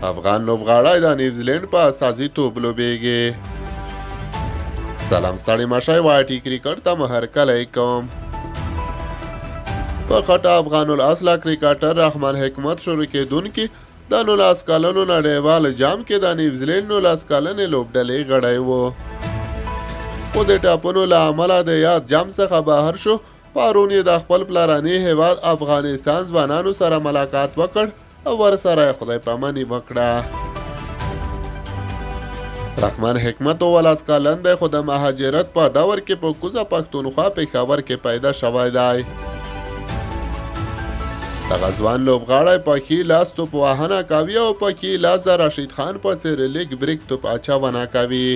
افغان لوبغاړی د نیوزیلینډ په استازیتوب لوبیږي. سلام ستړي مشئ واټي کرکټ ته مو هرکلی کوم. په خټه افغان الاصله کرکټر رحمان حکمت شروع کېدونکي د 19 کلنو نړیوال جام کې د نیوزیلینډ 19 کلنې لوبډلې غړی و، خو د ټاپونو له امله د یاد جام څخه بهر شو. پرون یې د خپل پلرني هیواد افغانستان ځوانانو سره ملاقات وکړ او ورسره خدای پاماني وکړه. رحمان حکمت 19 کلن دی، خو د مهاجرت په دور کې په کوزه پښتونخوا پېښور کې پیدا شوی دی. دغه ځوان لوبغاړی په ښي لاس توپ وهنه کوي او په ښي لاس د راشد خان په څېر لیګ بریک توپ اچونه کوي.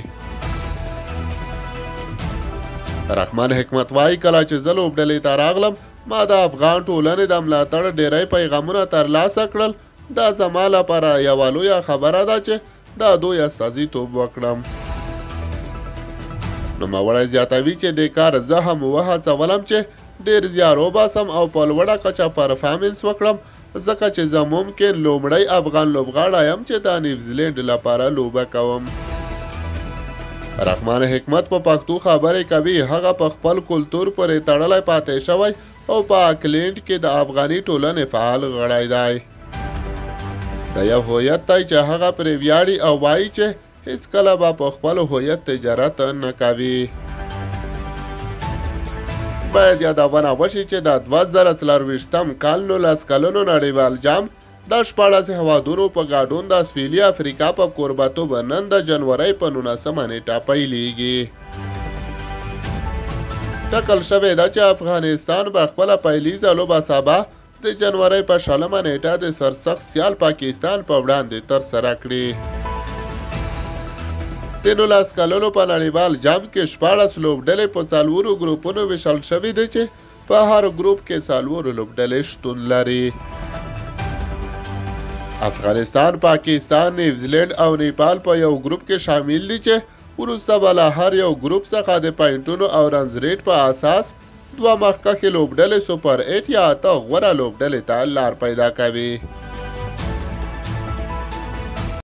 رحمان حکمت وایي کله چې زه لوبډلې ته راغلم ما د افغان ټولنې د ملاتړ ډیری پیغامونه ترلاسه کړل. دا زما لپاره یوه لویه خبره ده چې د دوی استازیتوب وکړم. نوموړی زیاتوي چې د کار زه هم وهڅولم چې ډیر زیار وباسم او په لوړه کچه پرفارمنس وکړم، ځکه چې زه ممکن لومړی افغان لوبغاړی یم چې د نیوزیلینډ لپاره لوبه کوم. رحمان حکمت په پښتو خبرې کوي. هغه په خپل کلتور پورې تړلی پاتې شوی او په آکلینډ کې د افغاني ټولنې فعال غړی دی. د یو هویت دی چې هغه پرې ویاړي او وایي چې هیڅکله به په خپل هویت تجارت نه کوي. باید یادونه وشي چې د 2024 کال 19 کلنو نړیوال جام د 14 هیوادونو په ګډون د سویلي افریقا په کوربتوب نن د جنورۍ په 19 نیټه پیلیږي. ټاکل شوې ده چې افغانستان به خپله پیلیزه لوبه سبا د جنورۍ په 20 نیټه د سرسخت سیال پاکستان په وړاندې ترسره کړي. د 19 کلونو په نړیوال جام کې 14 لوبډلې په 4 ګروپونو ویشل شوي دي چې په هر ګروپ کې 4 لوبډلې شتون لري. افغانستان، پاکستان، نیوزیلینډ او نیپال په یو ګروپ کې شامل دي چې وروسته به له هر یو ګروپ څخه د پوینټونو او رنز ریټ په اساس 2 مخکښې لوبډلې سوپر 8 یا 8 غوره لوبډلې ته لار پیدا کوي.